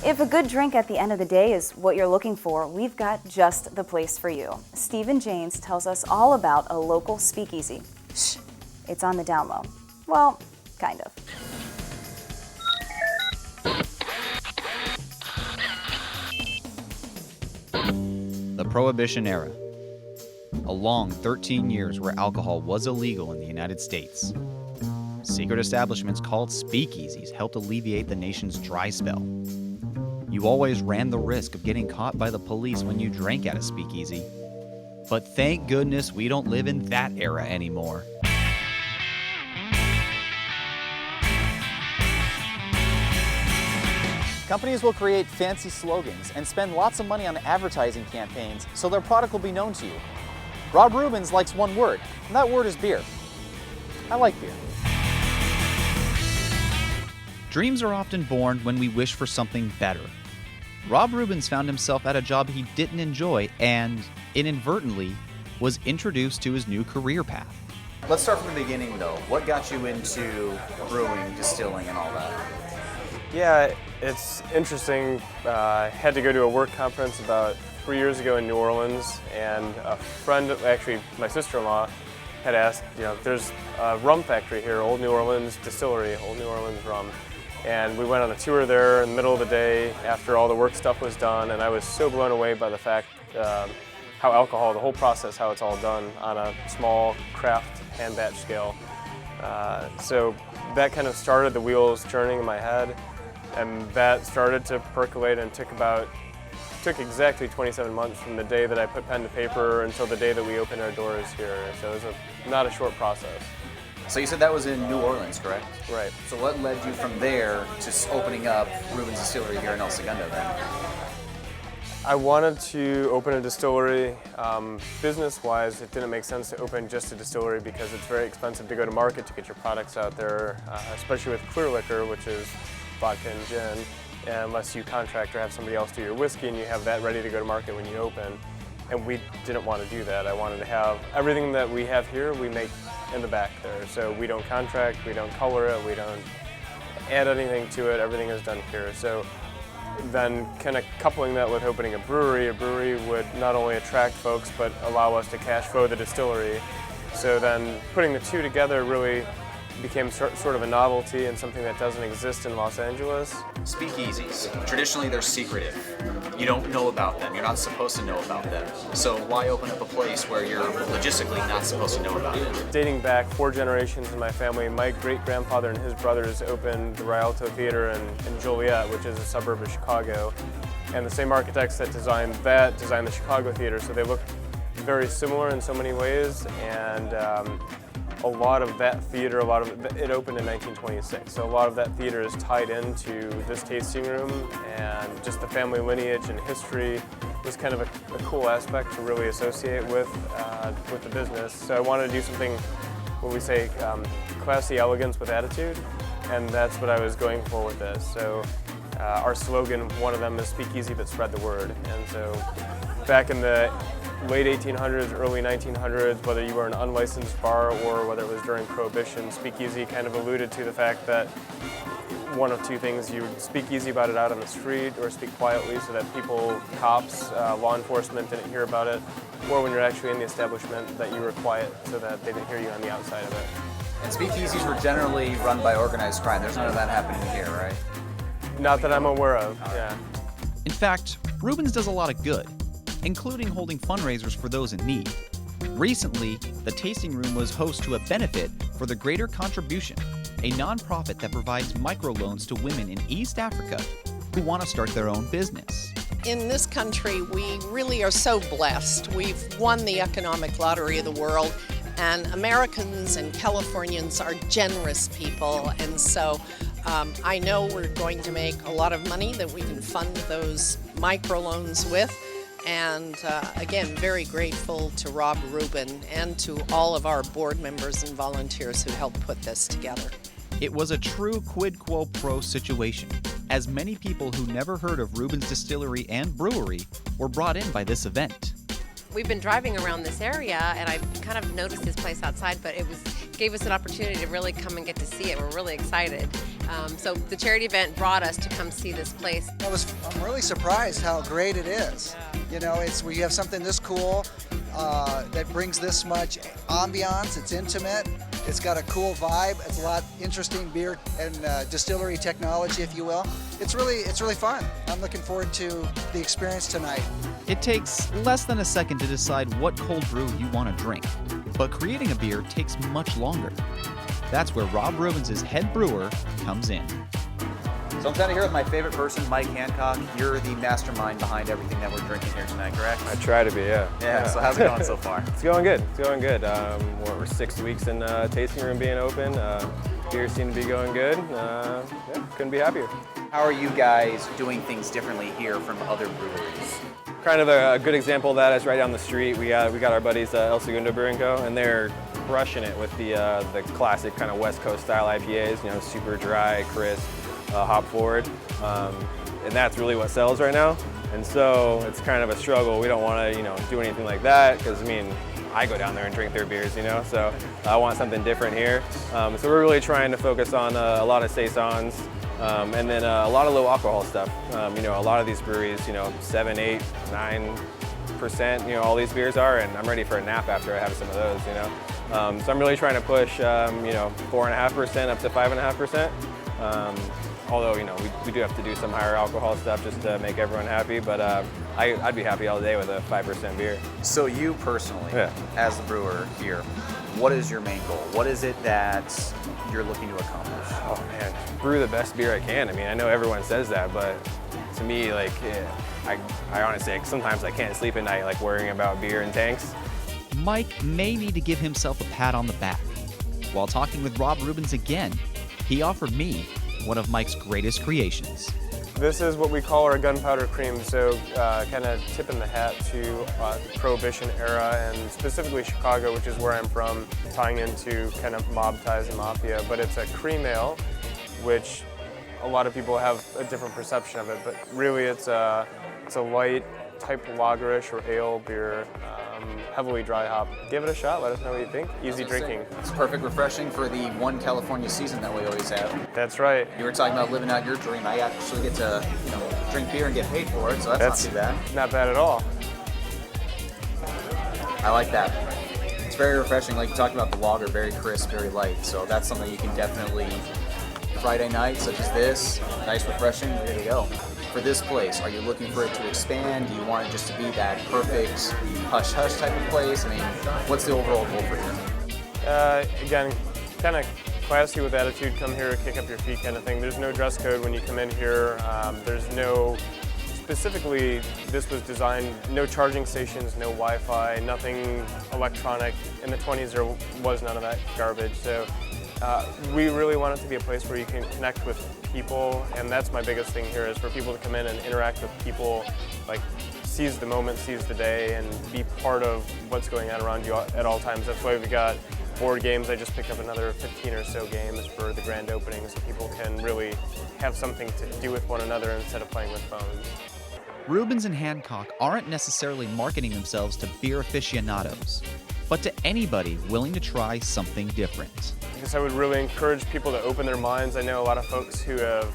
If a good drink at the end of the day is what you're looking for, we've got just the place for you. Stephen Janes tells us all about a local speakeasy. Shh, it's on the down low. Well, kind of. The Prohibition era. A long 13 years where alcohol was illegal in the United States. Secret establishments called speakeasies helped alleviate the nation's dry spell. You always ran the risk of getting caught by the police when you drank at a speakeasy. But thank goodness we don't live in that era anymore. Companies will create fancy slogans and spend lots of money on advertising campaigns so their product will be known to you. Rob Rubens likes one word, and that word is beer. I like beer. Dreams are often born when we wish for something better. Rob Rubens found himself at a job he didn't enjoy and, inadvertently, was introduced to his new career path. Let's start from the beginning though. What got you into brewing, distilling, and all that? Yeah, it's interesting. I had to go to a work conference about 3 years ago in New Orleans, and a friend, actually my sister-in-law, had asked, there's a rum factory here, Old New Orleans Distillery, Old New Orleans Rum. And we went on a tour there in the middle of the day after all the work stuff was done, and I was so blown away by the fact how alcohol, the whole process, how it's all done on a small craft hand batch scale. So that kind of started the wheels turning in my head, and that started to percolate and took exactly 27 months from the day that I put pen to paper until the day that we opened our doors here. So it was not a short process. So you said that was in New Orleans, correct? Right. So what led you from there to opening up Rubens Distillery here in El Segundo then? I wanted to open a distillery. Business-wise, it didn't make sense to open just a distillery because it's very expensive to go to market to get your products out there, especially with clear liquor, which is vodka and gin, unless you contract or have somebody else do your whiskey and you have that ready to go to market when you open. And we didn't want to do that. I wanted to have everything that we have here, we make in the back there. So we don't contract, we don't color it, we don't add anything to it, everything is done here. So then kind of coupling that with opening a brewery would not only attract folks but allow us to cash flow the distillery. So then putting the two together really became sort of a novelty and something that doesn't exist in Los Angeles. Speakeasies, traditionally they're secretive. You don't know about them, you're not supposed to know about them. So why open up a place where you're logistically not supposed to know about it? Dating back 4 generations in my family, my great-grandfather and his brothers opened the Rialto Theater in Joliet, which is a suburb of Chicago. And the same architects that designed the Chicago Theater, so they look very similar in so many ways. And a lot of that theater, it opened in 1926, so a lot of that theater is tied into this tasting room, and just the family lineage and history was kind of a cool aspect to really associate with the business. So I wanted to do something, what we say, classy elegance with attitude, and that's what I was going for with this. So our slogan, one of them is "Speakeasy but spread the word," and so back in the late 1800s, early 1900s, whether you were an unlicensed bar or whether it was during Prohibition, speakeasy kind of alluded to the fact that one of two things: you would speak easy about it out on the street or speak quietly so that people, cops, law enforcement didn't hear about it, or when you're actually in the establishment that you were quiet so that they didn't hear you on the outside of it. And speakeasies were generally run by organized crime. There's none of that happening here, right? Not that I'm aware of, yeah. In fact, Rubens does a lot of good, including holding fundraisers for those in need. Recently, the tasting room was host to a benefit for the Greater Contribution, a nonprofit that provides microloans to women in East Africa who want to start their own business. In this country, we really are so blessed. We've won the economic lottery of the world, and Americans and Californians are generous people, and so I know we're going to make a lot of money that we can fund those microloans with. And again, very grateful to Rob Rubin and to all of our board members and volunteers who helped put this together. It was a true quid quo pro situation, as many people who never heard of Rubens Distillery and Brewery were brought in by this event. We've been driving around this area, and I kind of noticed this place outside, but it was gave us an opportunity to really come and get to see it. We're really excited. So the charity event brought us to come see this place. I'm really surprised how great it is. You know, it's where you have something this cool that brings this much ambiance. It's intimate. It's got a cool vibe. It's a lot interesting beer and distillery technology, if you will. It's really fun. I'm looking forward to the experience tonight. It takes less than a second to decide what cold brew you want to drink, but creating a beer takes much longer. That's where Rob Rubens' head brewer comes in. So I'm standing here with my favorite person, Mike Hancock. You're the mastermind behind everything that we're drinking here tonight, correct? I try to be, yeah. Yeah, so how's it going so far? It's going good. It's going good. We're 6 weeks in tasting room being open. Beers seem to be going good. Yeah, couldn't be happier. How are you guys doing things differently here from other breweries? Kind of a good example of that is right down the street. We got our buddies El Segundo Brewing Co. and they're crushing it with the classic kind of West Coast style IPAs. You know, super dry, crisp, hop forward, and that's really what sells right now. And so it's kind of a struggle. We don't want to, do anything like that because I go down there and drink their beers, So I want something different here. So we're really trying to focus on a lot of saisons. And then a lot of low alcohol stuff. A lot of these breweries, 7, 8, 9%, all these beers are, and I'm ready for a nap after I have some of those, So I'm really trying to push, 4.5% up to 5.5%. Although, we do have to do some higher alcohol stuff just to make everyone happy, but I'd be happy all day with a 5% beer. So you personally, as the brewer here, what is your main goal? What is it that you're looking to accomplish? Oh man, brew the best beer I can. I know everyone says that, but to me, I honestly, sometimes I can't sleep at night, worrying about beer and tanks. Mike may need to give himself a pat on the back. While talking with Rob Rubens again, he offered me one of Mike's greatest creations. This is what we call our gunpowder cream, so kind of tipping the hat to Prohibition era and specifically Chicago, which is where I'm from, tying into kind of mob ties and mafia. But it's a cream ale, which a lot of people have a different perception of it, but really it's a light type lagerish or ale beer, heavily dry hop. Give it a shot, let us know what you think. Easy drinking. It's perfect refreshing for the one California season that we always have. That's right. You were talking about living out your dream. I actually get to, drink beer and get paid for it, so that's not too bad. Not bad at all. I like that. It's very refreshing, like you talked about the lager, very crisp, very light. So that's something you can definitely, Friday night, such as this, nice, refreshing, ready to go. For this place, are you looking for it to expand? Do you want it just to be that perfect hush-hush type of place? What's the overall goal for you? Again, kind of classy with attitude, come here, kick up your feet kind of thing. There's no dress code when you come in here. There's no, specifically, this was designed, no charging stations, no Wi-Fi, nothing electronic. In the 20s, there was none of that garbage. So we really want it to be a place where you can connect with people, and that's my biggest thing here, is for people to come in and interact with people, seize the moment, seize the day, and be part of what's going on around you at all times. That's why we've got board games. I just picked up another 15 or so games for the grand opening, so people can really have something to do with one another instead of playing with phones. Rubens and Hancock aren't necessarily marketing themselves to beer aficionados, but to anybody willing to try something different. I guess I would really encourage people to open their minds. I know a lot of folks who have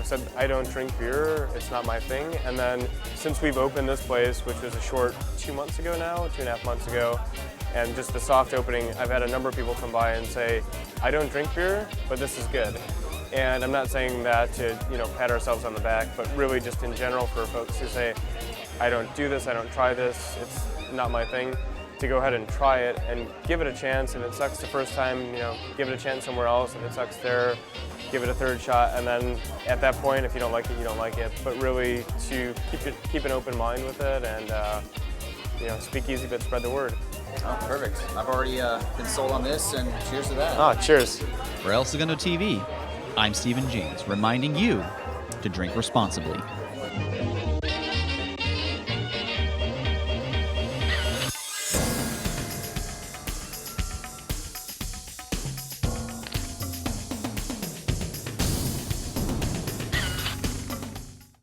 said, I don't drink beer, it's not my thing. And then since we've opened this place, which was a short 2 months ago now, 2.5 months ago, and just the soft opening, I've had a number of people come by and say, I don't drink beer, but this is good. And I'm not saying that to, pat ourselves on the back, but really just in general for folks who say, I don't do this, I don't try this, it's not my thing, to go ahead and try it and give it a chance. If it sucks the first time, give it a chance somewhere else. If it sucks there, give it a third shot. And then at that point, if you don't like it, you don't like it. But really to keep an open mind with it and, speak easy, but spread the word. Oh, perfect. I've already been sold on this, and cheers to that. Ah, cheers. For El Segundo TV, I'm Stephen James, reminding you to drink responsibly.